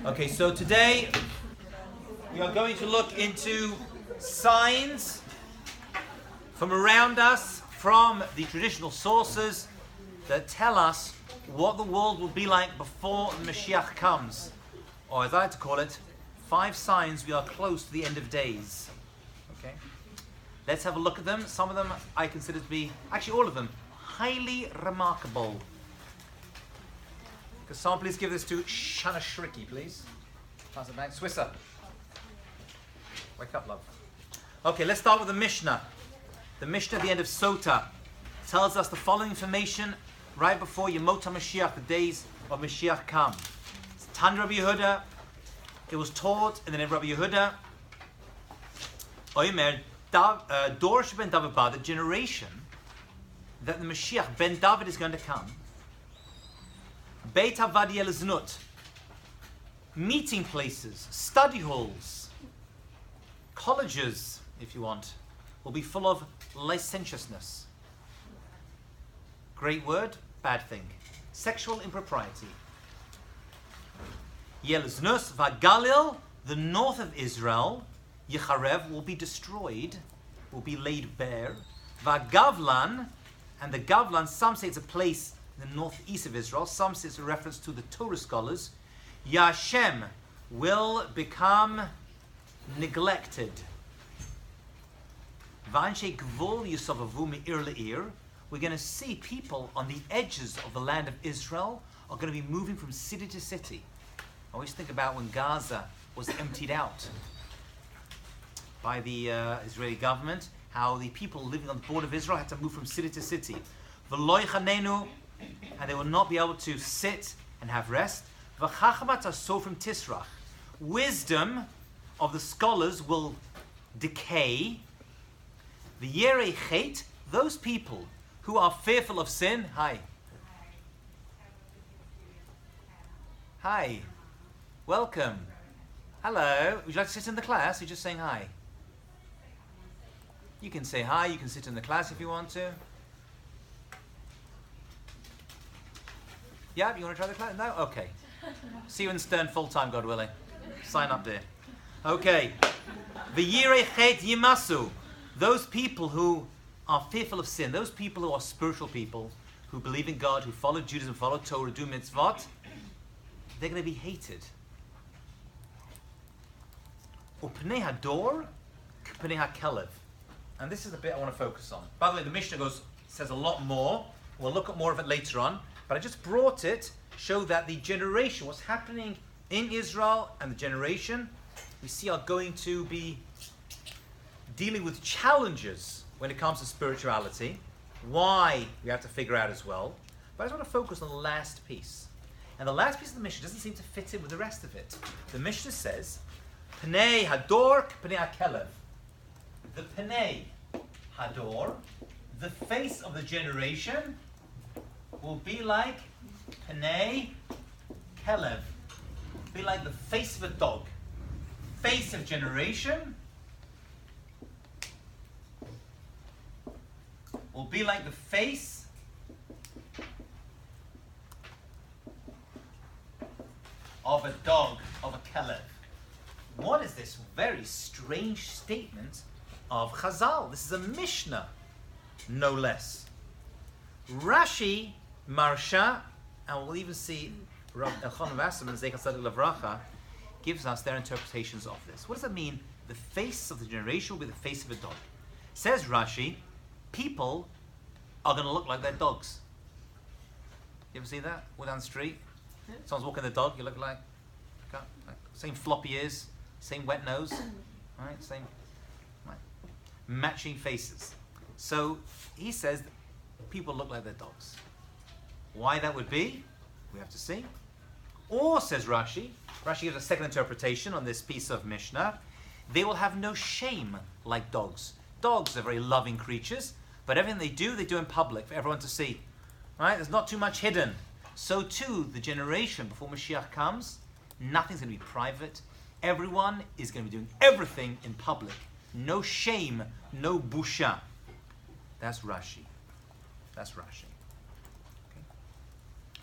Okay, so today we are going to look into signs from around us, from the traditional sources that tell us what the world will be like before Mashiach comes. Or as I like to call it, 5 signs we are close to the end of days. Okay? Let's have a look at them. Some of them I consider to be, actually all of them, highly remarkable. Could someone please give this to Shana Shriki, please? Pass it back. Swisser. Wake up, love. Okay, let's start with the Mishnah. The Mishnah at the end of Sota tells us the following information right before Yemot HaMashiach, the days of Mashiach come. It's Tan Rabbi Yehuda. It was taught in the name of Rabbi Yehuda. Oimer, Dor Ben David Ba, the generation that the Mashiach, Ben David, is going to come. Beit Havadi Eliznut, meeting places, study halls, colleges, if you want, will be full of licentiousness. Great word, bad thing. Sexual impropriety. Yeliznus Vagalil, the north of Israel, Yecharev, will be destroyed, will be laid bare. Vagavlan, and the Gavlan, some say it's a place in the northeast of Israel, some say it's a reference to the Torah scholars. Yashem will become neglected. Vanshe Gvul Yisavavu Me'ir Le'ir. We're going to see people on the edges of the land of Israel are going to be moving from city to city. I always think about when Gaza was emptied out by the Israeli government, how the people living on the border of Israel had to move from city to city. V'lo yichanenu, and they will not be able to sit and have rest. V'chachmat asofrim tisrach. Wisdom of the scholars will decay. The yerei chet, those people who are fearful of sin. Hi. Hi. Welcome. Hello. Would you like to sit in the class? You're just saying hi. You can say hi. You can sit in the class if you want to. Yeah, you want to try the class? No? Okay. See you in Stern full-time, God willing. Sign up there. Okay. V'yirei chet yimasu. Those people who are fearful of sin, those people who are spiritual people, who believe in God, who follow Judaism, follow Torah, do mitzvot, they're going to be hated. Upnei hador, k'pnei hakelev. And this is the bit I want to focus on. By the way, the Mishnah says a lot more. We'll look at more of it later on. But I just brought it, show that the generation, what's happening in Israel and the generation, we see are going to be dealing with challenges when it comes to spirituality. Why, we have to figure out as well. But I just want to focus on the last piece. And the last piece of the Mishnah doesn't seem to fit in with the rest of it. The Mishnah says, Pnei hador k'pnei hakelev. The Pnei hador, the face of the generation, will be like Pnei Kelev. Be like the face of a dog. Face of generation will be like the face of a dog, of a Kelev. What is this very strange statement of Chazal? This is a Mishnah, no less. Rashi Marsha, and we'll even see Rav Elchanan Vassim and Zecher Tzedek Levracha gives us their interpretations of this. What does it mean? The face of the generation will be the face of a dog. Says Rashi, people are going to look like their dogs. You ever see that? Walk down the street, someone's walking the dog, you look like same floppy ears, same wet nose, right? Same matching faces. So he says people look like their dogs. Why that would be, we have to see. Or, says Rashi gives a second interpretation on this piece of Mishnah, they will have no shame like dogs. Dogs are very loving creatures, but everything they do in public for everyone to see. Right? There's not too much hidden. So too, the generation before Mashiach comes, nothing's going to be private. Everyone is going to be doing everything in public. No shame, no busha. That's Rashi.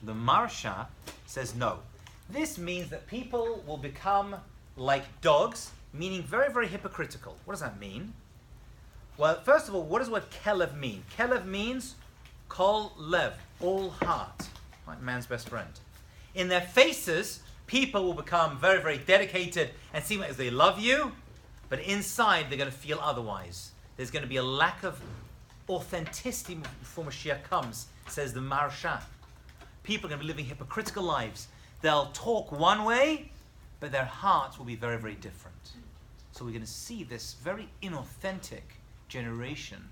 The Marsha says no. This means that people will become like dogs, meaning very, very hypocritical. What does that mean? Well, first of all, what does the word kelev mean? Kelev means kol lev, all heart, like man's best friend. In their faces, people will become very, very dedicated and seem like they love you, but inside they're going to feel otherwise. There's going to be a lack of authenticity before Mashiach comes, says the Marsha. People are going to be living hypocritical lives. They'll talk one way, but their hearts will be very, very different. So we're going to see this very inauthentic generation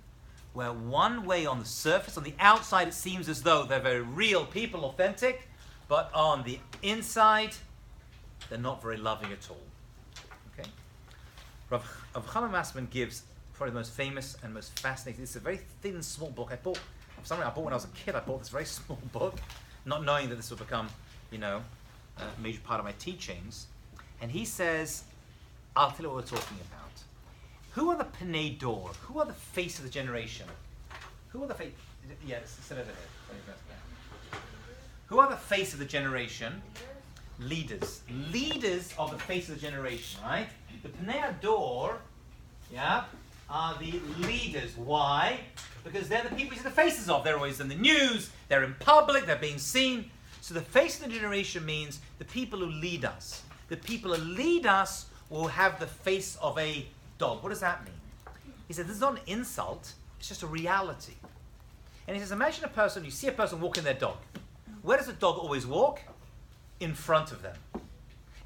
where one way on the surface, on the outside, it seems as though they're very real people, authentic, but on the inside, they're not very loving at all. Okay? Rav Chanan Massman gives probably the most famous and most fascinating. It's a very thin, small book. I bought when I was a kid. I bought this very small book, not knowing that this would become, a major part of my teachings. And he says, I'll tell you what we're talking about. Who are the Pnei Dor? Who are the face of the generation? Who are the face? Yeah, sit over here. Who are the face of the generation? Leaders. Leaders of the face of the generation, right? The Pnei Dor, are the leaders. Why? Because they're the people you see the faces of. They're always in the news. They're in public. They're being seen. So the face of the generation means the people who lead us. The people who lead us will have the face of a dog. What does that mean? He said, this is not an insult. It's just a reality. And he says, imagine you see a person walking their dog. Where does a dog always walk? In front of them.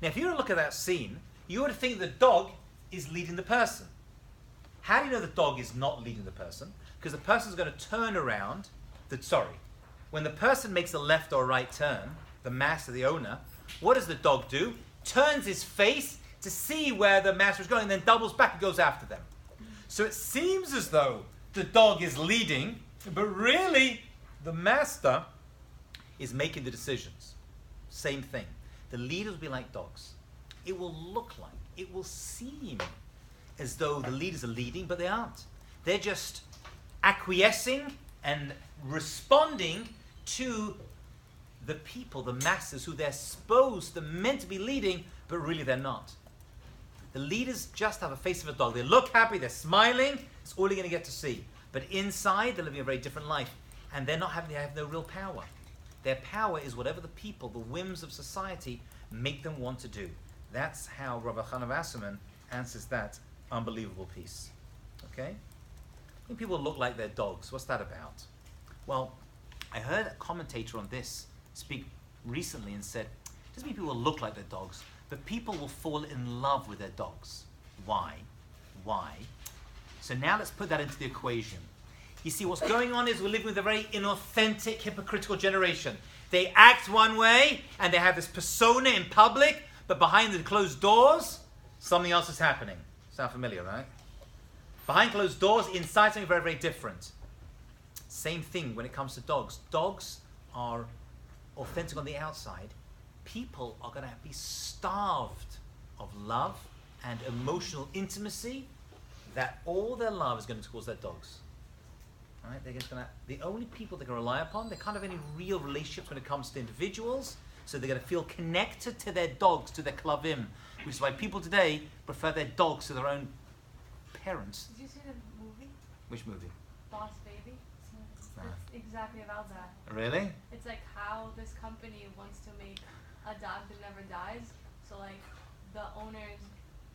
Now, if you were to look at that scene, you would think the dog is leading the person. How do you know the dog is not leading the person? Because the person's going to turn around. When the person makes a left or right turn, the master, the owner, what does the dog do? Turns his face to see where the master is going, and then doubles back and goes after them. So it seems as though the dog is leading, but really the master is making the decisions. Same thing. The leaders will be like dogs. It will look like, it will seem as though the leaders are leading, but they aren't. They're just acquiescing and responding to the people, the masses, who they're meant to be leading, but really they're not. The leaders just have a face of a dog. They look happy, they're smiling, it's all you're going to get to see. But inside, they're living a very different life. And they have no real power. Their power is whatever the people, the whims of society, make them want to do. That's how Rav Chanan Massman answers that unbelievable piece. Okay? When people look like their dogs, what's that about? Well, I heard a commentator on this speak recently and said, it doesn't mean people will look like their dogs, but people will fall in love with their dogs. Why? So now let's put that into the equation. You see, what's going on is we're living with a very inauthentic, hypocritical generation. They act one way, and they have this persona in public, but behind the closed doors, something else is happening. Sound familiar, right? Behind closed doors, inside something very, very different. Same thing when it comes to dogs. Dogs are authentic on the outside. People are going to be starved of love and emotional intimacy, that all their love is going towards their dogs. Right? The only people they can rely upon, they can't have any real relationships when it comes to individuals, so they're going to feel connected to their dogs, to their klavim, which is why people today prefer their dogs to their own parents. Did you see the movie? Which movie? Boss Baby. It's exactly about that. Really? It's like how this company wants to make a dog that never dies. So like the owners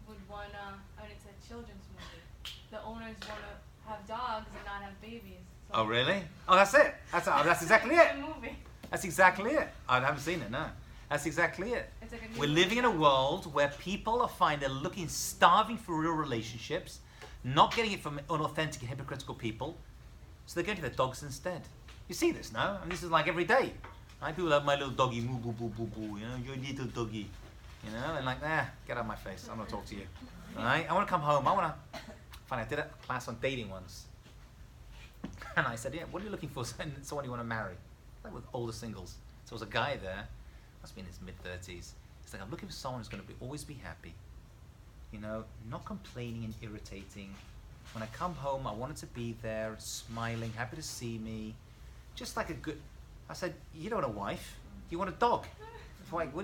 would wanna, it's a children's movie. The owners wanna have dogs and not have babies. So Oh, really? Oh, that's it. That's exactly it. It's a movie. That's exactly it. I haven't seen it, no. That's exactly it. It's like a We're living in a world where people they're starving for real relationships, not getting it from unauthentic and hypocritical people, so they're going to their dogs instead. You see this now? And this is like every day. Right? People have my little doggy, moo boo boo boo boo, your little doggy. And like, get out of my face. I'm going to talk to you. Right? I want to come home. I did a class on dating once. And I said, what are you looking for? Someone you want to marry? Like with older singles. So there was a guy there, must be in his mid-30s. He's like, I'm looking for someone who's going to always be happy. Not complaining and irritating. When I come home, I want it to be there, smiling, happy to see me. Just like a good... I said, you don't want a wife, you want a dog. It's like,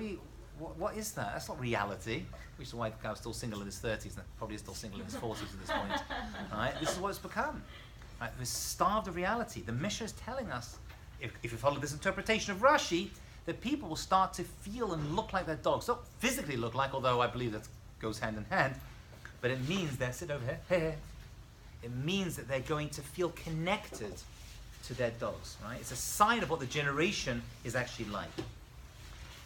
what is that? That's not reality. Which is why the guy's still single in his 30s and probably is still single in his 40s at this point. Right? This is what it's become. Right? We're starved of reality. The Mishnah is telling us, if you follow this interpretation of Rashi, that people will start to feel and look like their dogs. Not physically look like, although I believe that goes hand in hand, but it means they're, sit over here, it means that they're going to feel connected to their dogs, right? It's a sign of what the generation is actually like.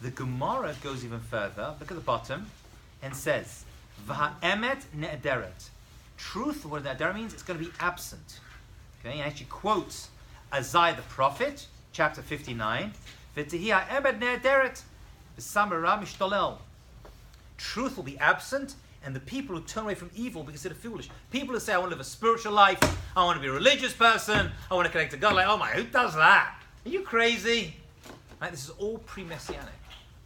The Gemara goes even further, look at the bottom, and says, V'ha'emet ne'ederet. Truth, what ne'ederet means, it's going to be absent. Okay, and actually quotes Isaiah the prophet, chapter 59, V'tehi ha'emet ne'ederet, v'samara mishtolel. Truth will be absent, and the people who turn away from evil because they're foolish. People who say, I want to live a spiritual life, I want to be a religious person, I want to connect to God, like, oh my, who does that? Are you crazy? Right, this is all pre-messianic.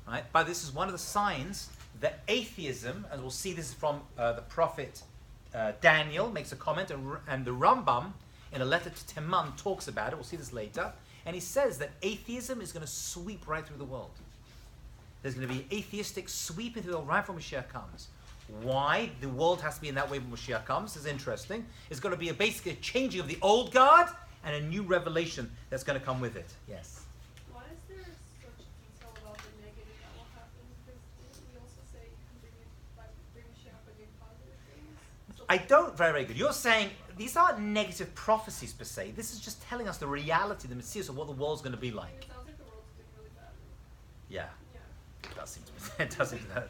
Right? But this is one of the signs that atheism, as we'll see this from the prophet Daniel, makes a comment, and the Rambam, in a letter to Teman, talks about it. We'll see this later. And he says that atheism is going to sweep right through the world. There's going to be atheistic sweeping through the world right before Mashiach comes. Why the world has to be in that way when Mashiach comes is interesting. It's going to be basically a changing of the old guard and a new revelation that's going to come with it. Yes? Why is there such detail about the negative that will happen? Because didn't we also say you can bring Mashiach and bring positive things? So I don't, very, very good. You're saying these aren't negative prophecies per se. This is just telling us the reality, the Messiah of what the world's going to be like. it sounds like the world's doing really bad. Yeah, Yeah. it does seem to be. It does seem to be.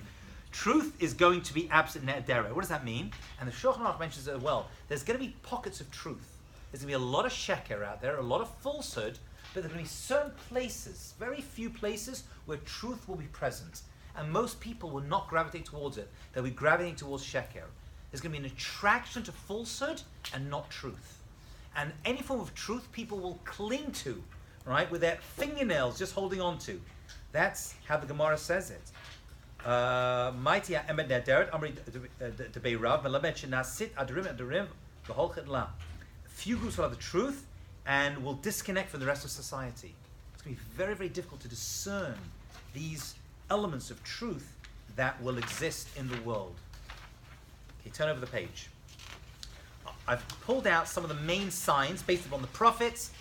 Truth is going to be absent ne'ederet. What does that mean? And the Shulchan Aruch mentions it as well. There's going to be pockets of truth. There's going to be a lot of sheker out there, a lot of falsehood, but there's going to be certain places, very few places, where truth will be present. And most people will not gravitate towards it. They'll be gravitating towards sheker. There's going to be an attraction to falsehood and not truth. And any form of truth people will cling to, right, with their fingernails just holding on to. That's how the Gemara says it. Mighty emet ne'ederet amri debei rav melamed shenasit adarim v'hol chedla. Few groups will have the truth and will disconnect from the rest of society. It's going to be very, very difficult to discern these elements of truth that will exist in the world. Okay, turn over the page. I've pulled out some of the main signs based upon the prophets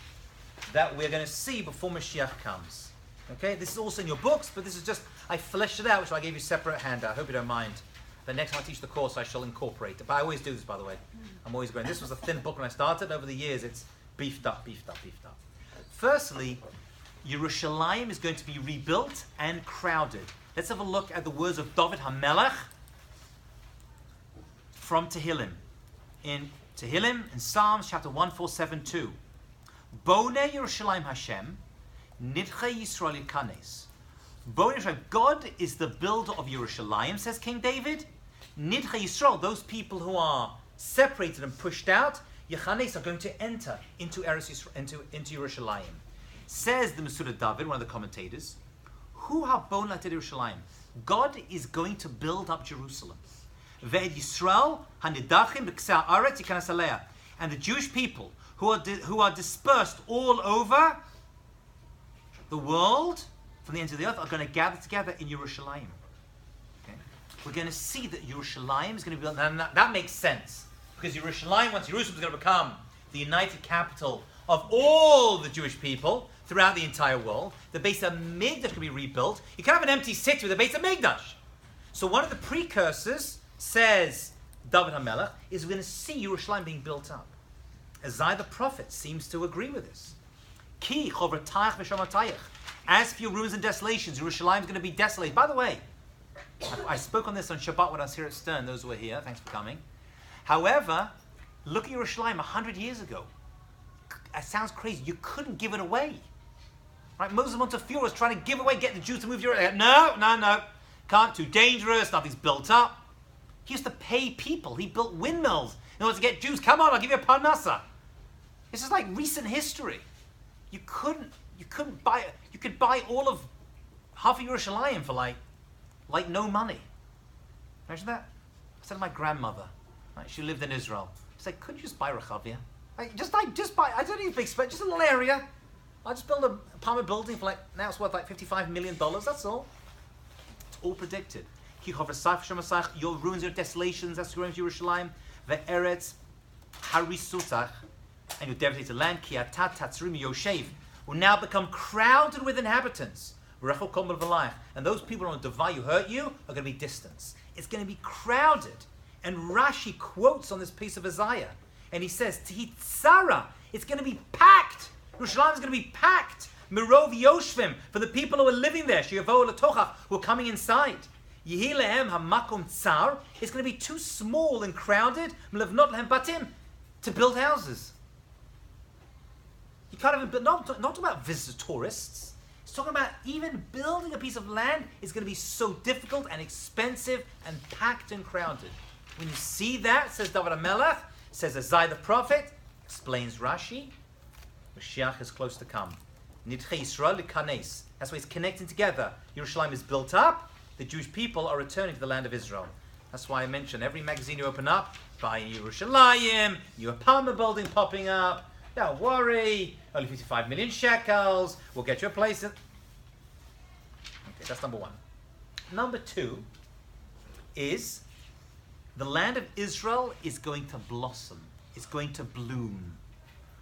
that we're going to see before Mashiach comes. Okay, this is also in your books, but this is just, I fleshed it out, which I gave you a separate handout. I hope you don't mind. The next time I teach the course, I shall incorporate it. But I always do this, by the way. I'm always going, this was a thin book when I started. Over the years, it's beefed up, beefed up, beefed up. Firstly, Yerushalayim is going to be rebuilt and crowded. Let's have a look at the words of David HaMelech from Tehillim. In Tehillim, in Psalms chapter 1472. Bone Yerushalayim Hashem, Nidche Yisrael Yikanes. Bone Yisrael, God is the builder of Yerushalayim, says King David. Nidche Yisrael, those people who are separated and pushed out, Yechanes are going to enter into Eretz Yisrael, into Yerushalayim. Says the Mesuda David, one of the commentators, Hu habon lated Yerushalayim. God is going to build up Jerusalem. Ve'ed Yisrael hanidachim b'ksei haaretz yikanas aleha. And the Jewish people who are dispersed all over the world, from the ends of the earth, are going to gather together in Yerushalayim. Okay? We're going to see that Yerushalayim is going to be built. And that makes sense. Because Yerushalayim, once Jerusalem is going to become the united capital of all the Jewish people throughout the entire world, the Beis HaMikdash can be rebuilt. You can have an empty city with a Beis HaMikdash. So one of the precursors, says David HaMelech, is we're going to see Yerushalayim being built up. Isaiah the prophet seems to agree with this. Ki chovratayach v'shamatayach. As for your ruins and desolations, Yerushalayim is going to be desolated. By the way, I spoke on this on Shabbat when I was here at Stern. Those who were here, thanks for coming. However, look at Yerushalayim 100 years ago. It sounds crazy. You couldn't give it away. Right? Moses Montefiore was trying to give away, get the Jews to move Yerushalayim. No. Can't, too dangerous. Nothing's built up. He used to pay people. He built windmills in order to get Jews. Come on, I'll give you a parnasa. This is like recent history. You couldn't buy it. You could buy all of half of Yerushalayim for like no money. Imagine that. I said to my grandmother, right, she lived in Israel. She said, could you just buy Rechavia? Just buy, I don't need big space, just a little area. I'll just build a apartment building for now it's worth like $55 million, that's all. It's all predicted. Your ruins, your desolations, that's going to Yerushalayim. Ve'eretz harisutach, and your devastated land, kiatat tatzrim yoshev, will now become crowded with inhabitants. And those people on the Devah who hurt you are going to be distant. It's going to be crowded. And Rashi quotes on this piece of Isaiah, and he says, Tihitzara, it's going to be packed. Yerushalayim is going to be packed. Mirov Yoshvim, for the people who are living there, Sheyavo Latochach, who are coming inside. Yehilehem Hamakom Tsar, it's going to be too small and crowded, Mlevnot Lehem Batim, to build houses. You can't even build, not talking about visitor tourists. It's talking about even building a piece of land is going to be so difficult and expensive and packed and crowded. When you see that, says David HaMelech, says Isaiah the prophet, explains Rashi, Mashiach is close to come. Nidchei Yisrael likanes. That's why it's connecting together. Yerushalayim is built up. The Jewish people are returning to the land of Israel. That's why I mention every magazine you open up, buy Yerushalayim, new apartment building popping up. Don't worry, only 55 million shekels. We'll get you a place. Okay, that's number one. Number two is the land of Israel is going to blossom. It's going to bloom.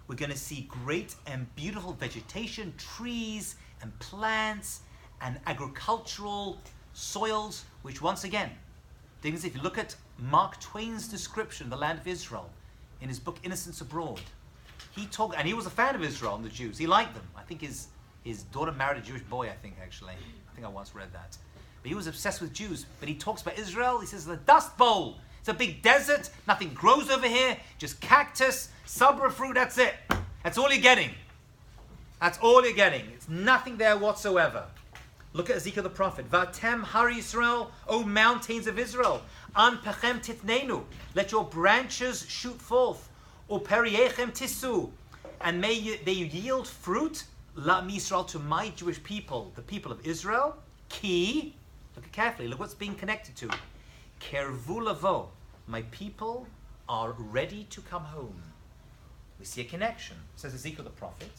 We're going to see great and beautiful vegetation, trees and plants and agricultural soils, which once again, if you look at Mark Twain's description of the land of Israel in his book Innocents Abroad, he was a fan of Israel and the Jews. He liked them. I think his daughter married a Jewish boy, I think I once read that. But he was obsessed with Jews. But he talks about Israel, he says, the Dust Bowl. It's a big desert, nothing grows over here, just cactus, sabra fruit, that's it. That's all you're getting. That's all you're getting. It's nothing there whatsoever. Look at Ezekiel the prophet. Vatem har Yisrael, O mountains of Israel. An pechem titnenu. Let your branches shoot forth. O periechem tisu. And may they yield fruit. La Yisrael, to my Jewish people, the people of Israel. Ki. Look carefully. Look what's being connected to. Kervu lavo. My people are ready to come home. We see a connection, says Ezekiel the prophet.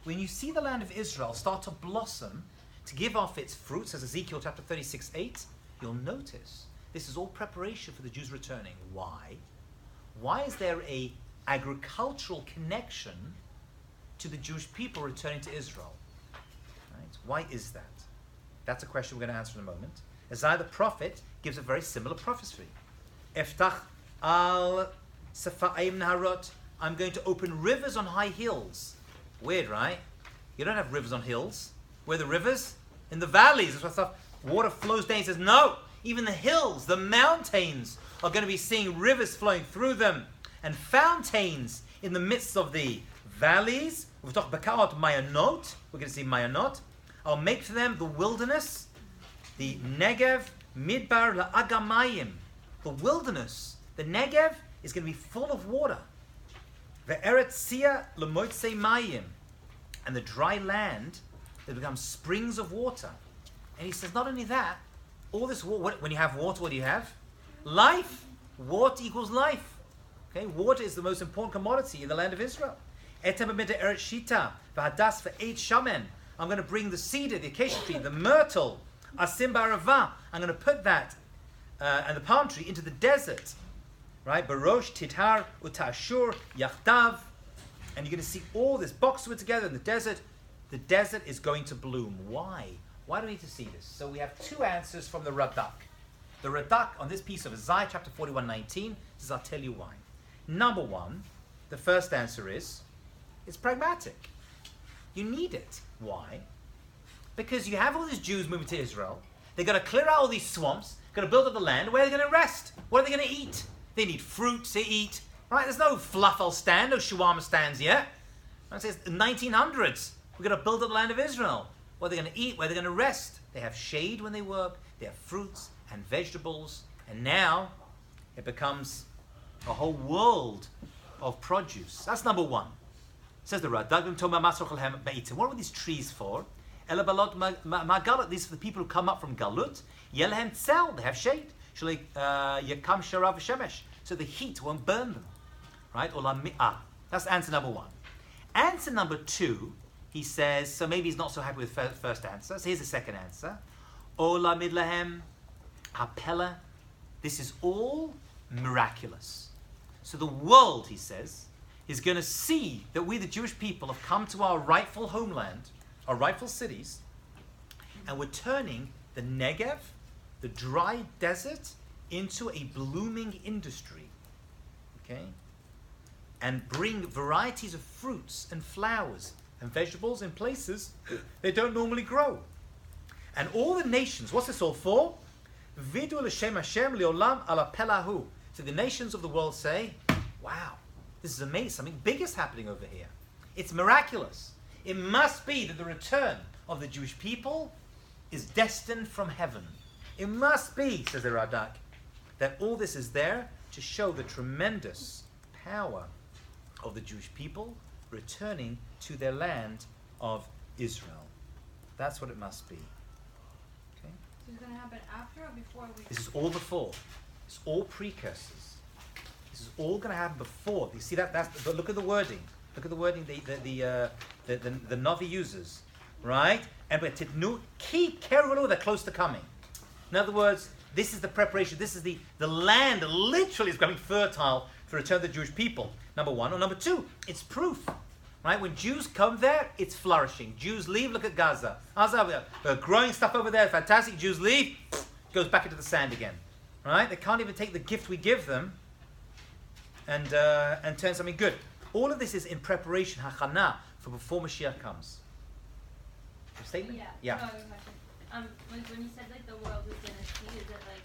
When you see the land of Israel start to blossom, to give off its fruit, says Ezekiel chapter 36:8, you'll notice this is all preparation for the Jews returning. Why? Why is there a agricultural connection to the Jewish people returning to Israel? Right? Why is that? That's a question we're going to answer in a moment. Isaiah the prophet gives a very similar prophecy. Eftach al safa'im naharot. I'm going to open rivers on high hills. Weird, right? You don't have rivers on hills. Where are the rivers? In the valleys. That's what stuff. Water flows down. He says, no. Even the hills, the mountains are going to be seeing rivers flowing through them and fountains in the midst of the valleys. We've talked about Mayanot. We're going to see Mayanot. I'll make for them the wilderness, the Negev, Midbar, La'agamayim. The wilderness, the Negev, is going to be full of water. The Eretzia, L'motzei Mayim. And the dry land, they become springs of water. And he says, not only that, all this water, when you have water, what do you have? Life. Water equals life. Okay, water is the most important commodity in the land of Israel. I'm going to bring the cedar, the acacia tree, the myrtle, asim barava. I'm going to put that and the palm tree into the desert, right? Barosh titar utashur yachdav, and you're going to see all this boxwood together in the desert. The desert is going to bloom. Why? Why do we need to see this? So we have two answers from the Radak. The Radak on this piece of Isaiah chapter 41:19 says, I'll tell you why. Number one, the first answer is, it's pragmatic. You need it. Why? Because you have all these Jews moving to Israel. They've got to clear out all these swamps, got to build up the land. Where are they going to rest? What are they going to eat? They need fruit to eat. Right? There's no falafel stand, no shawarma stands yet. It says 1900s. We're going to build up the land of Israel. What are they going to eat? Where are they going to rest? They have shade when they work. They have fruits and vegetables. And now it becomes a whole world of produce. That's number one. It says the Radak, what were these trees for? These are the people who come up from Galut. Yelehem tzel, they have shade. So the heat won't burn them. Right? That's answer number one. Answer number two, he says, so maybe he's not so happy with first answer. So here's the second answer. Hapela, this is all miraculous. So the world, he says, is going to see that we, the Jewish people, have come to our rightful homeland, our rightful cities, and we're turning the Negev, the dry desert, into a blooming industry. Okay? And bring varieties of fruits and flowers and vegetables in places they don't normally grow. And all the nations, what's this all for? Vidu l'shem Hashem leolam ala pelahu. So the nations of the world say, wow, this is amazing. Something big is happening over here. It's miraculous. It must be that the return of the Jewish people is destined from heaven. It must be, says the Radak, that all this is there to show the tremendous power of the Jewish people returning to their land of Israel. That's what it must be. Okay? So it's going to happen after or before we... This is all before. It's all precursors. This is all going to happen before. You see that? But look at the wording. Look at the wording the Navi uses, right? And keep careful, they're close to coming. In other words, this is the preparation. This is the land literally is becoming fertile for the return of the Jewish people. Number one. Or number two, it's proof. Right? When Jews come there, it's flourishing. Jews leave, look at Gaza. They're growing stuff over there, fantastic. Jews leave, it goes back into the sand again. Right? They can't even take the gift we give them and turn something good. All of this is in preparation, hachana, for before Mashiach comes. Your statement? Yeah. No, I have a question. When you said like the world is going to see, is it like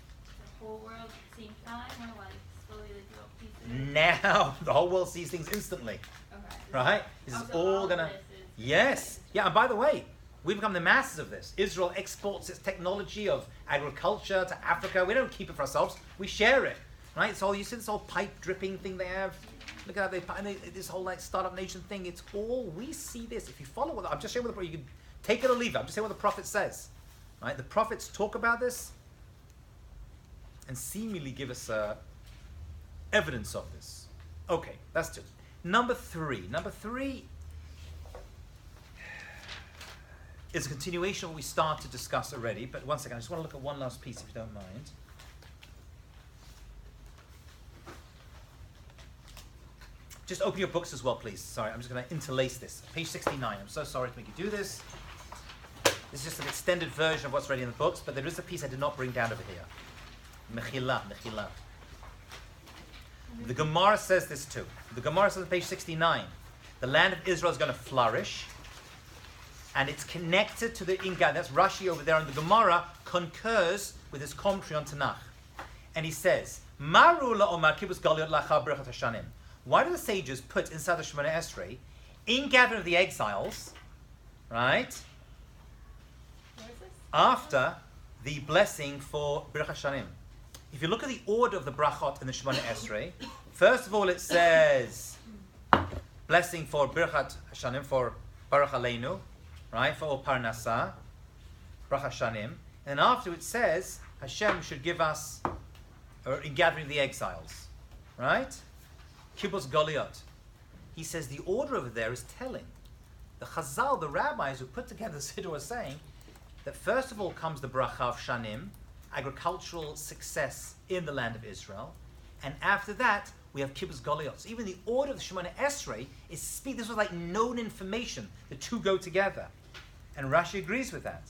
the whole world at the same time, or like slowly like little pieces? Now the whole world sees things instantly. Okay. Right? This is all gonna. Yes. Yeah. And by the way, we've become the masters of this. Israel exports its technology of agriculture to Africa. We don't keep it for ourselves. We share it. Right? So you see this whole pipe dripping thing they have. Look at how this whole like startup nation thing. It's all we see this. If you follow what I'm just saying, what you can take it or leave it. I'm just saying what the prophet says. Right? The prophets talk about this and seemingly give us evidence of this. Okay, that's two. Number three is a continuation of what we started to discuss already. But one second, I just want to look at one last piece, if you don't mind. Just open your books as well, please. Sorry, I'm just going to interlace this. Page 69. I'm so sorry to make you do this. This is just an extended version of what's already in the books, but there is a piece I did not bring down over here. Mechila. The Gemara says this too. The Gemara says on page 69, the land of Israel is going to flourish, and it's connected to the Ingad. That's Rashi over there, and the Gemara concurs with his commentary on Tanakh. And he says, Maru la'omar kibbutz galiot lacha b'rechat hashanim. Why do the sages put inside the Shemona Esrei, in gathering of the exiles, right? Where is this? After the blessing for Birch HaShanim. If you look at the order of the brachot in the Shemona Esrei, first of all it says blessing for Birch HaShanim, for Baruch Aleinu, right, for all Parnasah, Birch HaShanim, and then after it says Hashem should give us, or in gathering the exiles, right? Kibbutz Goliot. He says the order over there is telling. The Chazal, the rabbis who put together the Siddur, are saying that first of all comes the bracha of Shanim, agricultural success in the land of Israel, and after that we have Kibbutz Goliot. So even the order of the Shemona Esrei is speak. This was like known information. The two go together, and Rashi agrees with that.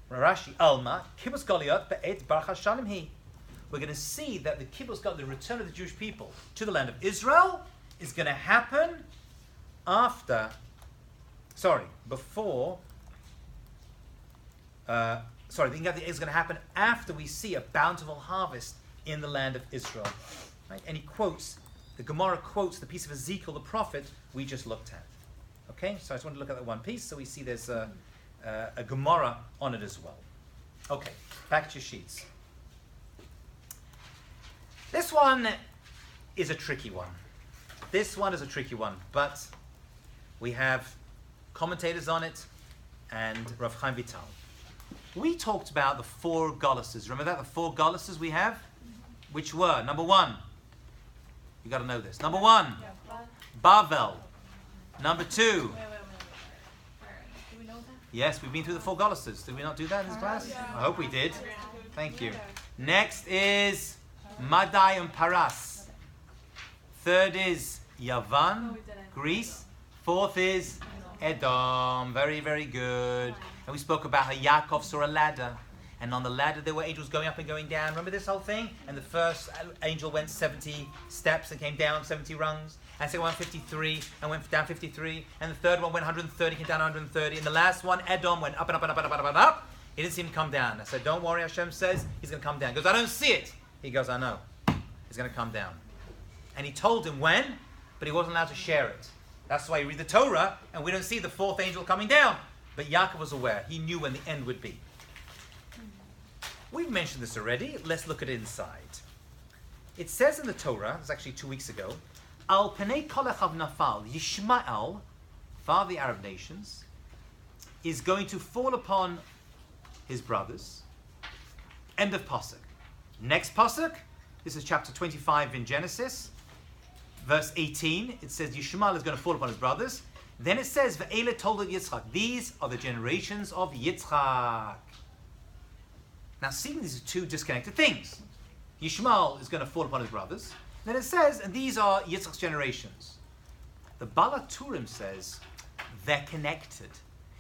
Rashi Alma Kibbutz Goliot be'et bracha Shanim hi. We're going to see that the Kibbutz Goliot, the return of the Jewish people to the land of Israel, is going to happen before. The Ingad is going to happen after we see a bountiful harvest in the land of Israel. Right? And he quotes, the Gemara quotes the piece of Ezekiel, the prophet, we just looked at. Okay, so I just want to look at that one piece, so we see there's a Gemara on it as well. Okay, back to your sheets. This one is a tricky one. But we have commentators on it and Rav Chaim Vital. We talked about the four Goluses. Remember that? The four Goluses we have? Which were, number one, you got to know this. Number one, Bavel. Number two, Wait. Do we know that? yes, we've been through the four Goluses. Did we not do that in this class? Yeah. I hope we did. Thank you. Next is Madai and Paras. Third is Yavan, Greece. Fourth is Edom. Very, very good. And we spoke about how Yaakov saw a ladder. And on the ladder there were angels going up and going down. Remember this whole thing? And the first angel went 70 steps and came down 70 rungs. And the second one 53 and went down 53. And the third one went 130, came down 130. And the last one, Edom, went up and up and up and up and up and up. He didn't see him come down. I said, don't worry, Hashem says he's going to come down. He goes, I don't see it. He goes, I know. He's going to come down. And he told him when, but he wasn't allowed to share it. That's why you read the Torah and we don't see the fourth angel coming down. But Yaakov was aware. He knew when the end would be. We've mentioned this already. Let's look at it inside. It says in the Torah, it was actually 2 weeks ago, Al Penei Kolechav Nafal, Ishmael, father of the Arab nations, is going to fall upon his brothers. End of Pasuk. Next Pasuk, this is chapter 25 in Genesis, verse 18. It says Ishmael is going to fall upon his brothers. Then it says, Ve'ele Toldot Yitzchak. These are the generations of Yitzchak. Now, seeing these are two disconnected things. Ishmael is going to fall upon his brothers. Then it says, and these are Yitzchak's generations. The Balaturim says, they're connected.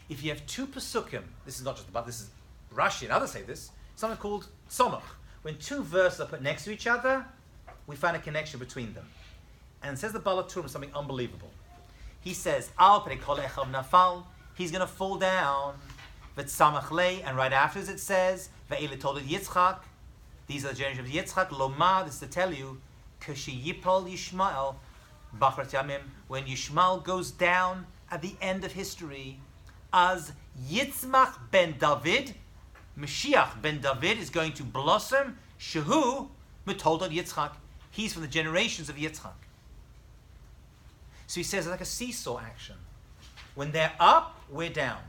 If you have two Pesukim, this is not just about, this is Rashi and others say this, something called Somach. When two verses are put next to each other, we find a connection between them. And it says the Balaturim something unbelievable. He says, Al Pnei Kol Echav Nafal, he's going to fall down. V'tzamach lei, and right after it says, Ve'ele Toldot Yitzchak, these are the generations of Yitzchak, Lomar, this is to tell you, Kashi Yipol Yishmael, Bachrat Yamim, when Yishmael goes down at the end of history, as Yitzmach ben David, Mashiach ben David is going to blossom, Shehu, Metoldot Yitzchak, he's from the generations of Yitzchak. So he says it's like a seesaw action. When they're up, we're down.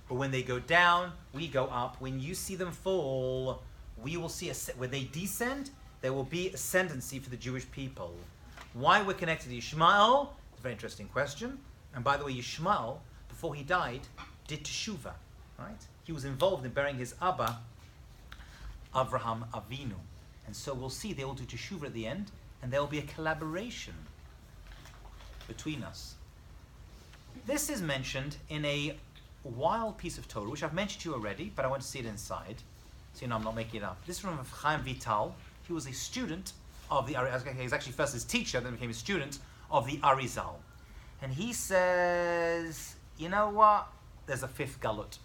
But when they go down, we go up. When you see them fall, we will see, when they descend, there will be ascendancy for the Jewish people. Why we're connected to Ishmael? It's a very interesting question. And by the way, Ishmael, before he died, did teshuvah, right? He was involved in burying his Abba, Avraham Avinu. And so we'll see they will do teshuvah at the end, and there will be a collaboration between us. This is mentioned in a wild piece of Torah, which I've mentioned to you already, but I want to see it inside, so you know I'm not making it up. This is from Chaim Vital. He was a student of the Arizal. He was actually first his teacher, then became a student of the Arizal. And he says, you know what? There's a fifth galut.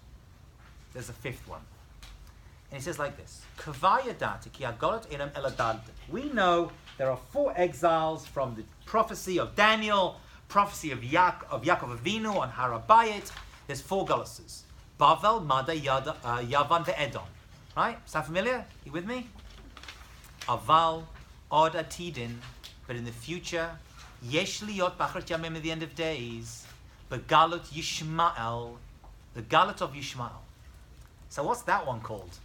There's a fifth one. And he says like this, we know there are 4 exiles from the prophecy of Daniel, prophecy of Yaakov Avinu on Harabayit. There's 4 galuses. Bavel, Mada, Yavan, Ve'edom. Right? Sound familiar? You with me? Aval, Od Atidin. But in the future, Yesh Liot Bachrat Yamim at the end of days. Begalut Yishmael. The galut of Yishmael. So what's that one called?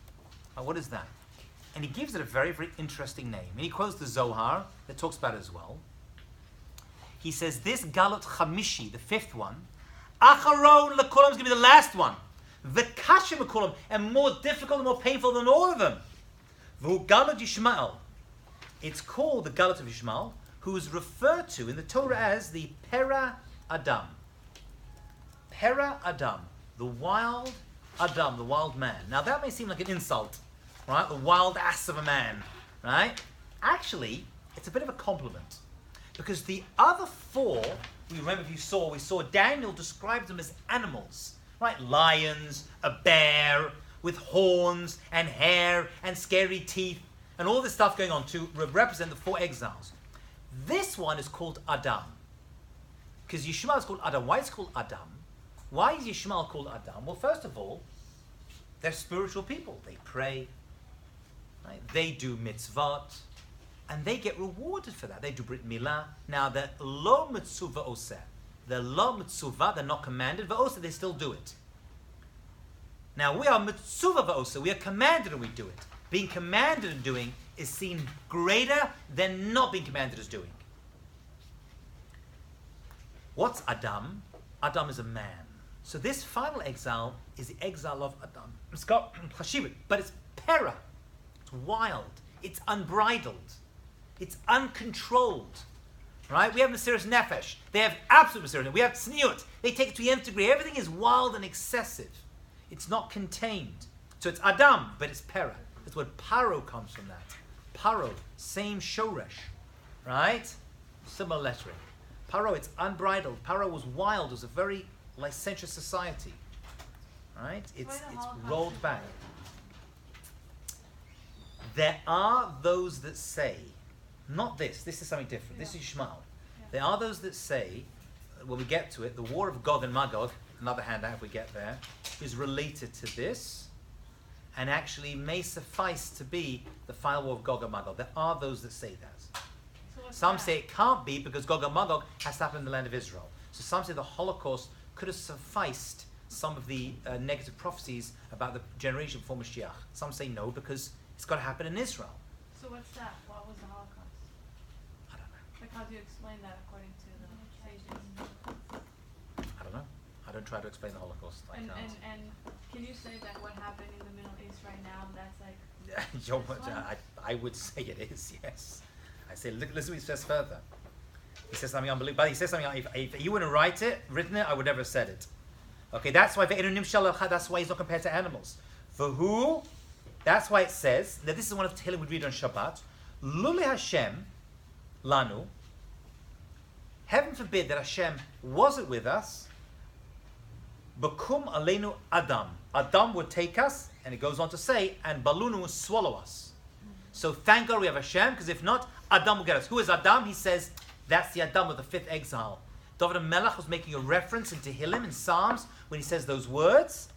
What is that? And he gives it a very, very interesting name. And he quotes the Zohar that talks about it as well. He says this galut Chamishi, the 5th one, Acharon Lekulam is going to be the last one. The Kashim Lekulam, and more difficult and more painful than all of them. V'hu galut Yishmael. It's called the galut of Yishmael, who is referred to in the Torah as the Pera Adam. Pera Adam, the wild Adam, the wild man. Now that may seem like an insult, right? The wild ass of a man, right? Actually, it's a bit of a compliment. Because the other 4, we remember we saw Daniel described them as animals, right? Lions, a bear with horns and hair and scary teeth and all this stuff going on to represent the 4 exiles. This one is called Adam. Because Yishmael is called Adam. Why is it called Adam? Why is Yishmael called Adam? Well, first of all, they're spiritual people. They pray, right? They do mitzvot, and they get rewarded for that. They do Brit Milah. Now, they're lo mitzvah oseh. They're lo mitzvah, they're not commanded, v'oseh, they still do it. Now, we are mitzvah v'oseh. We are commanded and we do it. Being commanded and doing is seen greater than not being commanded as doing. What's Adam? Adam is a man. So this final exile is the exile of Adam. It's got chashivut, but it's pera. It's wild. It's unbridled. It's uncontrolled. Right? We have Mesiras Nefesh. They have absolute Mesiras Nefesh. We have Tzniut. They take it to the nth degree. Everything is wild and excessive. It's not contained. So it's Adam, but it's Pera. That's what Paro comes from that. Paro, same Shoresh. Right? Similar lettering. Paro, it's unbridled. Paro was wild. It was a very licentious society. Right? It's rolled back. There are those that say, not this is something different. This is Ishmael. There are those that say, when we get to it, the war of Gog and Magog, another handout if we get there, is related to this and actually may suffice to be the final war of Gog and Magog. There are those that say that. Some say it can't be because Gog and Magog has to happen in the land of Israel. So some say the Holocaust could have sufficed some of the negative prophecies about the generation before Mashiach. Some say no because it's got to happen in Israel. So what's that? What was the Holocaust? I don't know. Like, how do you explain that according to the sages? I don't know. I don't try to explain the Holocaust. I And can't. can you say that what happened in the Middle East right now, that's like I would say it is, yes. I say, listen what he says further. He says something unbelievable. But he says something, if he wouldn't written it, I would never have said it. Okay, that's why he's not compared to animals. For who? That's why it says, that this is one of the Tehillim we read on Shabbat, Lule Hashem, Lanu, heaven forbid that Hashem wasn't with us, Bakum Aleinu Adam. Adam would take us, and it goes on to say, and Balunu would swallow us. So thank God we have Hashem, because if not, Adam will get us. Who is Adam? He says, that's the Adam of the fifth exile. David HaMelech was making a reference in Tehillim, in Psalms, when he says those words,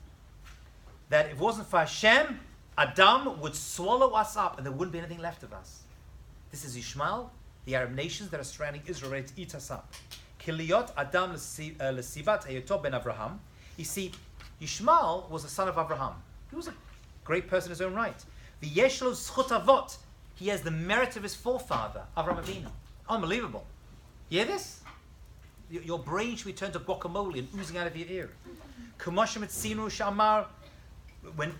that if it wasn't for Hashem, Adam would swallow us up, and there wouldn't be anything left of us. This is Ishmael, the Arab nations that are surrounding Israel, ready to eat us up. Kiliyot Adam l'sibat hayoto ben Avraham. You see, Ishmael was the son of Abraham. He was a great person in his own right. The Yeshlo Zchut Avot. He has the merit of his forefather, Avraham Avinu. Unbelievable. You hear this? Your brain should be turned to guacamole and oozing out of your ear. Kumosh Mitzinu Shamar. When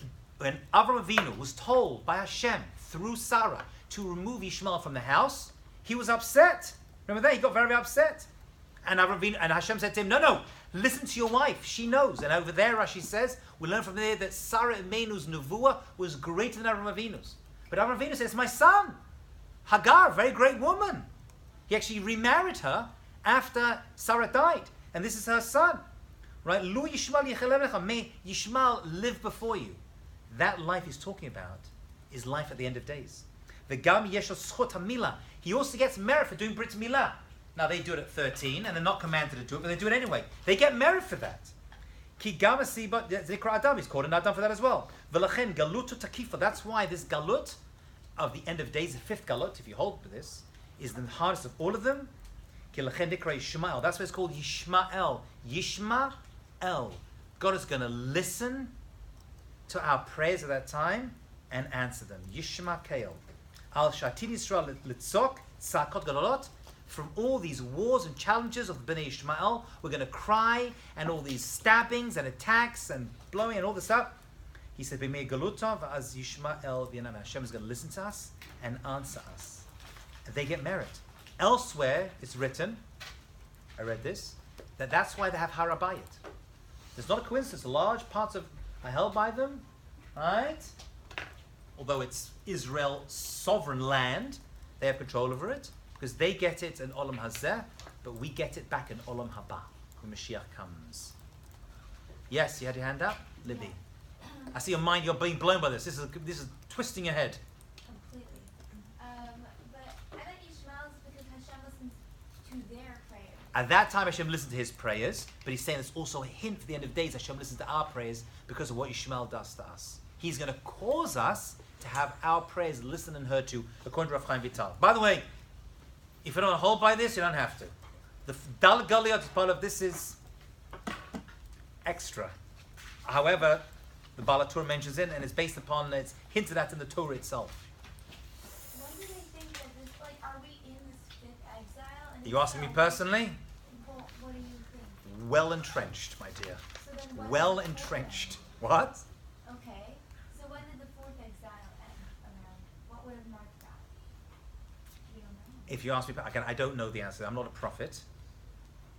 Avraham Avinu was told by Hashem through Sarah to remove Ishmael from the house, he was upset. Remember that? He got very, very upset. And Hashem said to him, no, listen to your wife. She knows. And over there, Rashi says, we learn from there that Sarah Imenu's nevuah was greater than Avraham Avinu's. But Avraham Avinu says, my son, Hagar, very great woman. He actually remarried her after Sarah died. And this is her son. Right? Lu Yishmael Yechelem, may Yishmael live before you. That life he's talking about is life at the end of days. The Gam Yeshel Zchut HaMilah. He also gets merit for doing Brit Milah. Now they do it at 13, and they're not commanded to do it, but they do it anyway. They get merit for that. Ki Gam Asiba Zikra Adam. He's called an Adam for that as well. V'lachen Galutu Takifa. That's why this Galut of the end of days, the fifth Galut, if you hold to this, is the hardest of all of them. Ki Lachen Dikra Yishmael. That's why it's called Yishmael. Yishmael. God is going to listen to our prayers at that time and answer them. Yishmael. Al Shatin Yisrael Litzok Tzakot Galolot. From all these wars and challenges of the Bnei Ishmael, we're going to cry, and all these stabbings and attacks and blowing and all this stuff. He said, B'mei Galutov as Yishmael v'yanam. Hashem is going to listen to us and answer us. And they get merit. Elsewhere, it's written, I read this, that's why they have Harabayit. It's not a coincidence. Large parts of are held by them, right? Although it's Israel's sovereign land, they have control over it. Because they get it in Olam Hazeh, but we get it back in Olam Haba when Mashiach comes. Yes, you had your hand up, Libby. I see your mind. You're being blown by this. This is twisting your head. Completely. But I bet Ishmael's because Hashem listens to their prayers. At that time, Hashem listened to his prayers, but he's saying there's also a hint for the end of days. Hashem listens to our prayers because of what Ishmael does to us. He's going to cause us to have our prayers listened and heard to, according to Rav Chaim Vital. By the way, if you don't hold by this, you don't have to. The Dal Galiot part of this is extra. However, the Balatur mentions it, and it's based upon, it's hinted at in the Torah itself. Why do they think that this, are we in this fifth exile? And Are you asking me personally? What do you think? Well entrenched, my dear. So then when Well did the fourth entrenched. end? What? Okay. So when did the fourth exile end around? If you ask me, again, I don't know the answer. I'm not a prophet,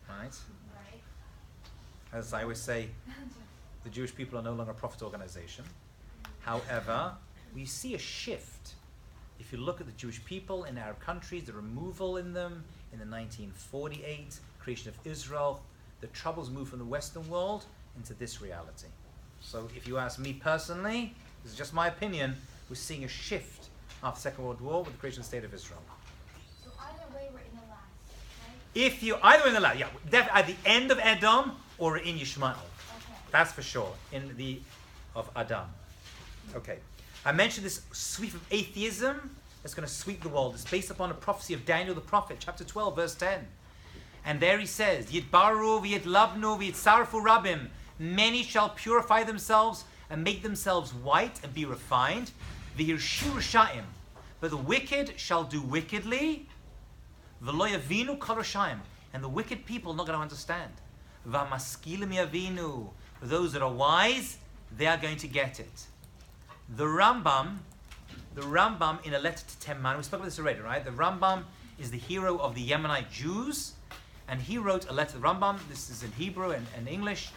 right? Right. As I always say, the Jewish people are no longer a profit organization. However, we see a shift. If you look at the Jewish people in Arab countries, the removal in them in the 1948, creation of Israel, the troubles moved from the Western world into this reality. So if you ask me personally, this is just my opinion, we're seeing a shift after the Second World War with the creation of the State of Israel. So either way, we're in the last, right? If you, either in the last, at the end of Edom or in Ishmael. Okay. That's for sure, in the, of Adam. Okay. I mentioned this sweep of atheism that's going to sweep the world. It's based upon a prophecy of Daniel the prophet, chapter 12, verse 10. And there he says, Yitbaru v'yitlabnu v'yitzarfu rabim. Many shall purify themselves and make themselves white and be refined. V'yirshu risha'im. But the wicked shall do wickedly. V'lo yavinu kol risha'im. And the wicked people are not going to understand. V'amaskilim yavinu. For those that are wise, they are going to get it. The Rambam in a letter to Teman, we spoke about this already, right? The Rambam is the hero of the Yemenite Jews, and he wrote a letter to the Rambam. This is in Hebrew and English.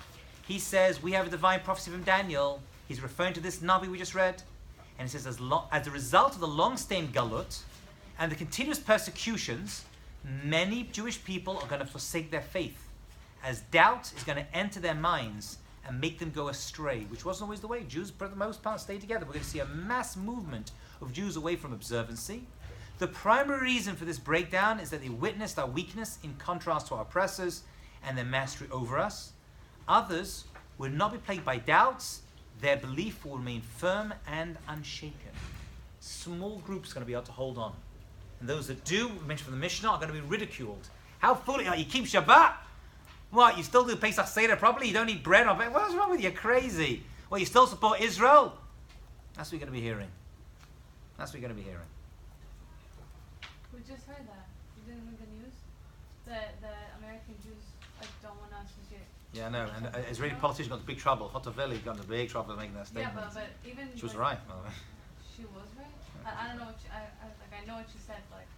He says, we have a divine prophecy from Daniel. He's referring to this Navi we just read. And he says, as a result of the long-staying Galut and the continuous persecutions, many Jewish people are going to forsake their faith, as doubt is going to enter their minds and make them go astray, which wasn't always the way. Jews, for the most part, stayed together. We're going to see a mass movement of Jews away from observancy. The primary reason for this breakdown is that they witnessed our weakness in contrast to our oppressors and their mastery over us. Others will not be plagued by doubts. Their belief will remain firm and unshaken. Small groups are going to be able to hold on. And those that do, we mentioned from the Mishnah, are going to be ridiculed. How foolish are you? Keep Shabbat? What, you still do Pesach Seder properly? You don't eat bread or bread? What's wrong with you? You're crazy. Well, you still support Israel? That's what you're going to be hearing. That's what you're going to be hearing. We just heard that. You didn't read the news? The American Jews don't want to associate. Yeah, I know. And an Israeli politician got into big trouble. Hotovelli got into big trouble making that statement. Yeah, but even she was right, by the way. She was right. I don't know what I know what she said. Like,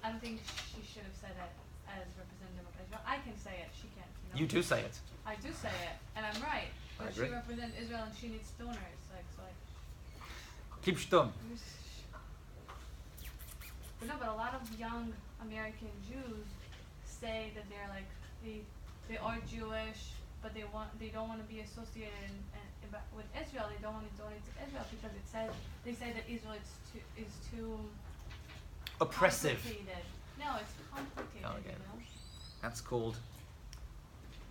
I don't think she should have said it as representative of Israel. I can say it. She can't. You do say it. I do say it, and I'm right. But she agree. represents Israel, and she needs stoners. Like. Keep stum. But no, but a lot of young American Jews say that they're like they are Jewish, but they don't want to be associated with Israel. They don't want to donate to Israel because they say that Israel is too Oppressive. complicated. No, it's complicated. Oh, okay. You know? That's called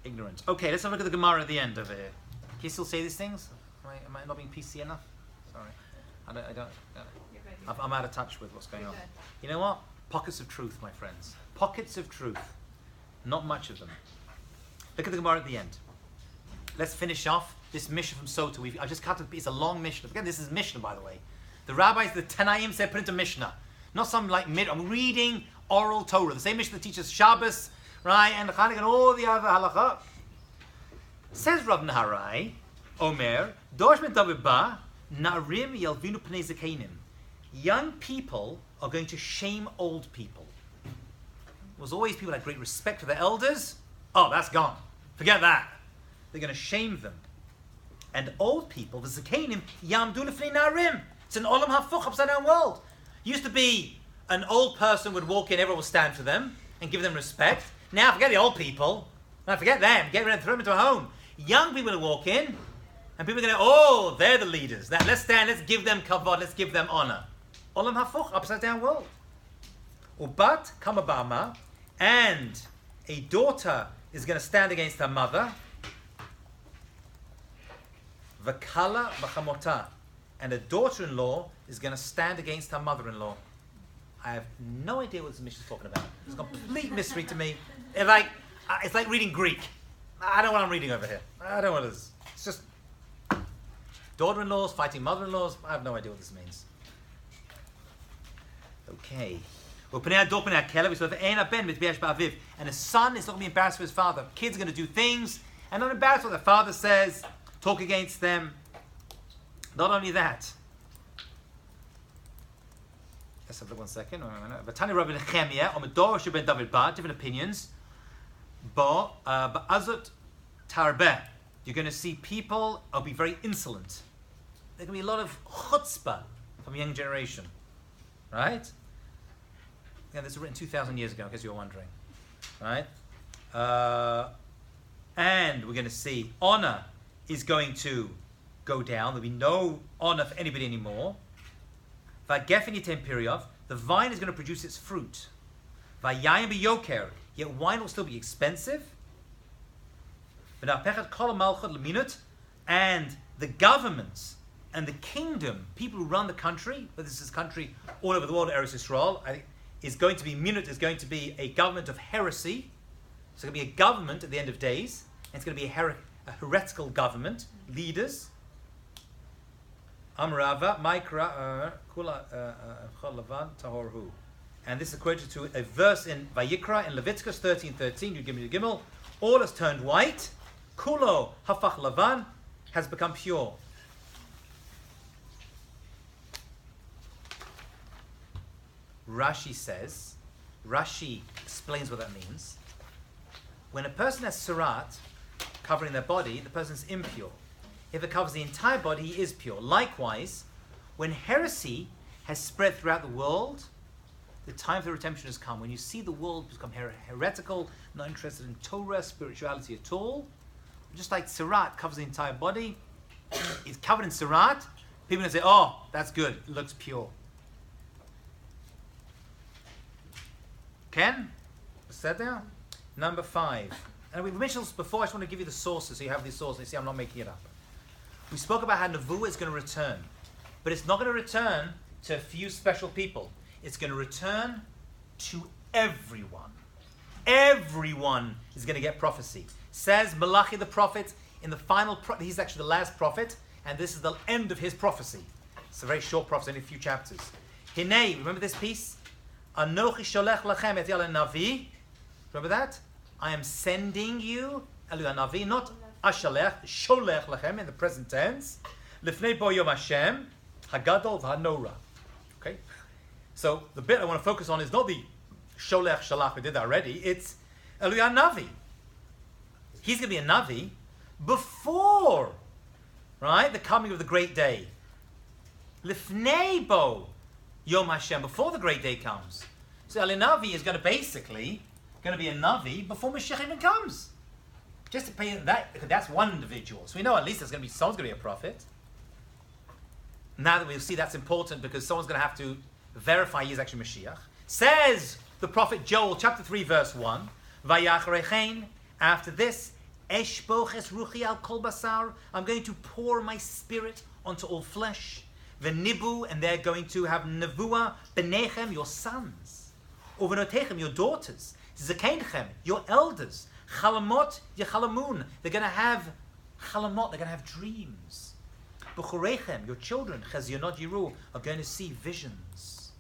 ignorance. Okay, let's have a look at the Gemara at the end of it. Can you still say these things? Am I not being PC enough? Sorry. I don't. You're good. I'm out of touch with what's going on. Good. You know what? Pockets of truth, my friends. Pockets of truth. Not much of them. Look at the Gemara at the end. Let's finish off this Mishnah from Sota. I just cut it. It's a long Mishnah. Again, this is Mishnah, by the way. The rabbis, the Tanaim said put into Mishnah. Not some I'm reading oral Torah. The same Mishnah that teaches Shabbos, right, and Chanukah and all the other halakha. Says Rav Naharai, Omer, Dorsh ben David ba, Na'arim yalvinu pnei zakeinim. Young people are going to shame old people. There was always people that had great respect for their elders. Oh, that's gone. Forget that. They're going to shame them. And old people, the zakeinim, yamdu lefnei na'arim. It's an olam hafuch, upside down world. Used to be an old person would walk in, everyone will stand for them and give them respect. Now forget the old people. Now forget them. Get rid of them, throw them into a home. Young people will walk in and people are going to, oh, they're the leaders. Now let's stand, let's give them kavod, let's give them honor. Olam hafuch, upside down world. Ubat kamabama, and a daughter is going to stand against her mother. Vakala v'chamota, and a daughter-in-law is going to stand against her mother-in-law. I have no idea what this mission is talking about. It's a complete mystery to me. It's like reading Greek. I don't know what I'm reading over here. I don't know what it is. It's just daughter-in-laws fighting mother-in-laws. I have no idea what this means. Okay. And a son is not going to be embarrassed with his father. Kids are going to do things and not embarrassed what their father says, talk against them. Not only that. let's have a look 1 second. Vatani Rabbi Nechemia, or Medor Ben David Bar, different opinions. But Azut Tarbeh, you're going to see people will be very insolent. There's going to be a lot of chutzpah from the young generation. Right? Yeah, this was written 2,000 years ago, in case you were wondering. Right? And we're going to see honor is going to go down. There'll be no honor for anybody anymore. The vine is going to produce its fruit. Yet wine will still be expensive. And the governments and the kingdom, people who run the country, but this is country all over the world, Eretz Yisrael, is going to be a government of heresy. So it's going to be a government at the end of days. And it's going to be a heretical government, leaders. Amrava, Maikra, Kula, Chalavan, Tahorhu. And this is quoted to a verse in Vayikra, in Leviticus 13:13, you give me the Gimel. All has turned white. Kulo, Hafach Lavan, has become pure. Rashi explains what that means. When a person has surat covering their body, the person is impure. If it covers the entire body, he is pure. Likewise, when heresy has spread throughout the world, the time for redemption has come. When you see the world become heretical, not interested in Torah, spirituality at all, just like surat covers the entire body, it's covered in surat, people are going to say, oh, that's good, it looks pure. Ken? What's that there? Number 5. And we mentioned this before, I just want to give you the sources so you have these sources. You see, I'm not making it up. We spoke about how Nevuah is going to return. But it's not going to return to a few special people. It's going to return to everyone. Everyone is going to get prophecy. Says Malachi the prophet in the final he's actually the last prophet, and this is the end of his prophecy. It's a very short prophecy, only a few chapters. Hinei, remember this piece? Anochi sholech lachem et yal navi. Remember that? I am sending you, Elu Navi, not Ashalech, Sholech Lachem in the present tense. Lifnei bo yom Hashem, Hagadol v'hanora. Okay? So the bit I want to focus on is not the Sholech Shalach, we did that already, it's Elu Navi. He's going to be a Navi before, right, the coming of the great day. Lifnei bo yom Hashem, before the great day comes. So Elu Navi is going to basically going to be a Navi before Mashiach even comes. Just to pay that, that's one individual. So we know at least there's going to be someone's going to be a prophet. Now that we'll see that's important because someone's going to have to verify he is actually Mashiach. Says the prophet Joel, chapter 3, verse 1, Vayacharechein, after this, Eshboch es ruchi al kol basar, I'm going to pour my spirit onto all flesh. V'nibu, and they're going to have nevuah, benechem, your sons. Uvenotechem, your daughters. Zakeinchem, your elders. Chalamot, yechalamun. They're going to have chalamot, they're going to have dreams. Buchurechem, your children, chazionot yiru, are going to see visions.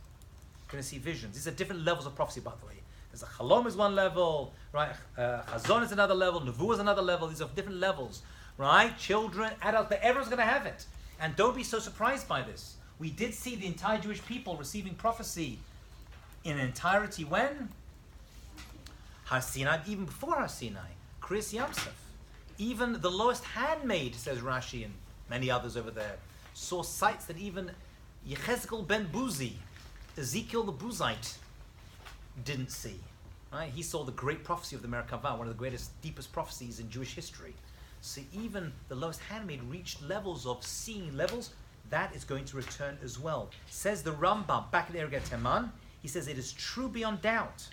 Going to see visions. These are different levels of prophecy, by the way. There's a chalom is one level, right? Chazon is another level, nevuah is another level. These are different levels, right? Children, adults, but everyone's going to have it. And don't be so surprised by this. We did see the entire Jewish people receiving prophecy in entirety when? Har Sinai, even before Har Sinai, Kriyas Yamsuf. Even the lowest handmaid, says Rashi and many others over there, saw sights that even Yechezkel ben Buzi, Ezekiel the Buzite, didn't see. Right? He saw the great prophecy of the Merkavah, one of the greatest, deepest prophecies in Jewish history. So even the lowest handmaid reached levels of seeing levels. That is going to return as well. Says the Rambam, back in Erget Teman, he says it is true beyond doubt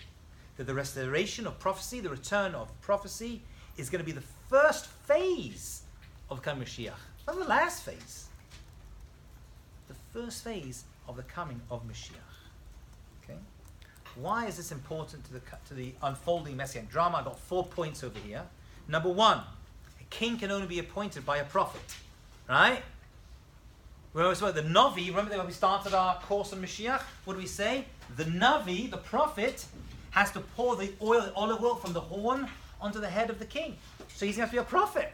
that the restoration of prophecy, the return of prophecy, is going to be the first phase of coming Mashiach. Not the last phase. The first phase of the coming of Mashiach. Okay? Why is this important to the unfolding Messianic drama? I've got 4 points over here. Number 1, a king can only be appointed by a prophet. Right? Remember the Navi, remember when we started our course on Mashiach? What do we say? The Navi, the prophet, has to pour the olive oil from the horn onto the head of the king. So he's going to have to be a prophet.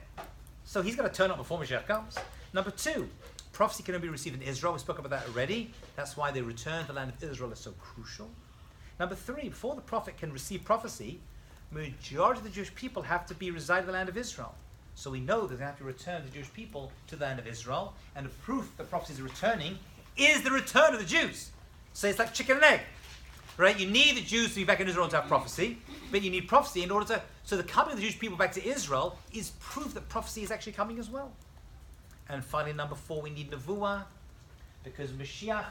So he's going to turn up before Mashiach comes. Number 2, prophecy can only be received in Israel. We spoke about that already. That's why the return to the land of Israel is so crucial. Number 3, before the prophet can receive prophecy, majority of the Jewish people have to be reside in the land of Israel. So we know that they have to return the Jewish people to the land of Israel, and the proof that prophecy is returning is the return of the Jews. So it's like chicken and egg, right? You need the Jews to be back in Israel to have prophecy, but you need prophecy in order to... So the coming of the Jewish people back to Israel is proof that prophecy is actually coming as well. And finally, number 4, we need Nevuah, because Mashiach,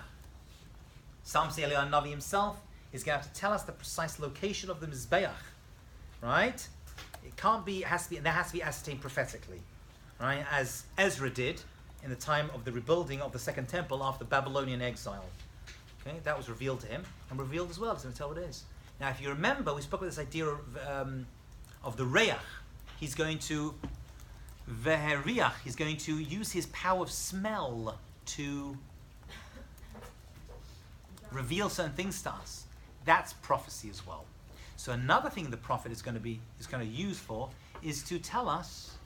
some say Eliyahu Navi himself, is going to have to tell us the precise location of the Mizbeach, right? It can't be, it has to be, and that has to be ascertained prophetically, right? As Ezra did in the time of the rebuilding of the Second Temple after Babylonian exile. Okay, that was revealed to him, and revealed as well. He's going to tell what it is. Now, if you remember, we spoke about this idea of the Reach. He's going to Veheriach. He's going to use his power of smell to reveal certain things to us. That's prophecy as well. So another thing the prophet is going to use for is to tell us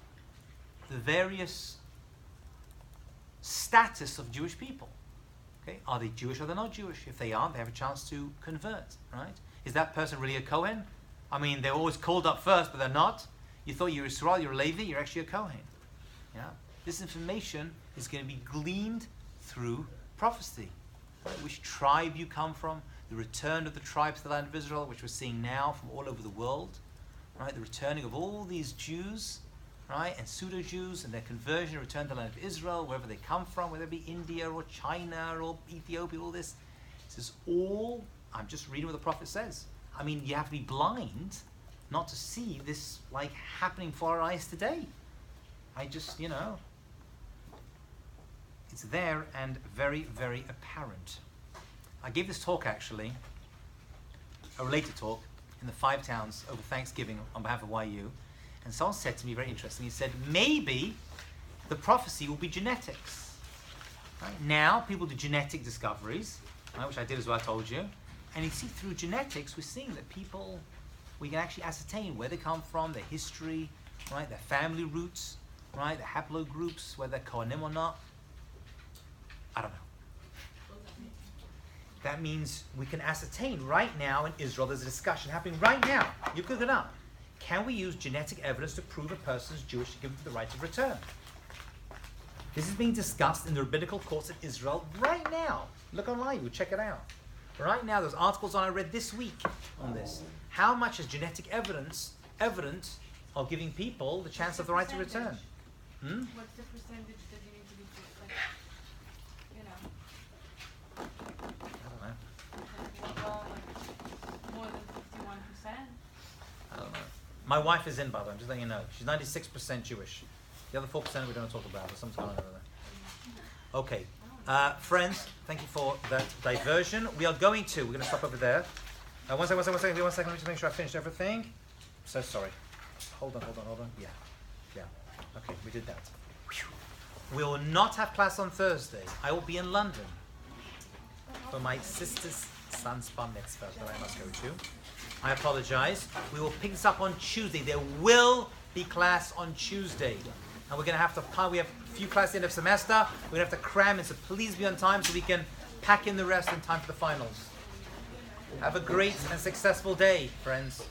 the various status of Jewish people. Okay, are they Jewish or they're not Jewish? If they aren't, they have a chance to convert, right? Is that person really a Kohen? I mean, they're always called up first, but they're not. You thought you were Israel, you're a Levi, you're actually a Kohen. Yeah? This information is going to be gleaned through prophecy. Right? Which tribe you come from, the return of the tribes to the land of Israel, which we're seeing now from all over the world. Right? The returning of all these Jews, right, and pseudo-Jews and their conversion, return to the land of Israel, wherever they come from, whether it be India or China or Ethiopia, all this. This is all, I'm just reading what the prophet says. I mean, you have to be blind not to see this like happening for our eyes today. I just, it's there and very, very apparent. I gave this talk actually, a related talk, in the 5 towns over Thanksgiving on behalf of YU. And someone said to me, very interesting, he said, maybe the prophecy will be genetics. Right? Now, people do genetic discoveries, right, which I did as well, I told you. And you see, through genetics, we're seeing that people, we can actually ascertain where they come from, their history, right, their family roots, right, their haplogroups, whether they're Kohanim or not. I don't know. That means we can ascertain right now in Israel, there's a discussion happening right now. You cook it up. Can we use genetic evidence to prove a person is Jewish to give them the right of return? This is being discussed in the rabbinical courts in Israel right now. Look online, you check it out. Right now, there's articles I read this week on this. How much is genetic evidence of giving people the chance of the right to return? What's the percentage that you need to be, I don't know. more than 51%? I don't know. My wife is in, by the way, I'm just letting you know. She's 96% Jewish. The other 4% we don't talk about, but something's going on over there. Okay. Friends, thank you for that diversion. We're going to stop over there. One second. Let me just make sure I finished everything. I'm so sorry. Hold on. Yeah. Okay, we did that. We will not have class on Thursday. I will be in London for my sister's son's bar mitzvah that I must go to. I apologize. We will pick this up on Tuesday. There will be class on Tuesday. And we're going to have to, we have a few classes at the end of semester. We're going to have to cram in, so please be on time so we can pack in the rest in time for the finals. Have a great and successful day, friends.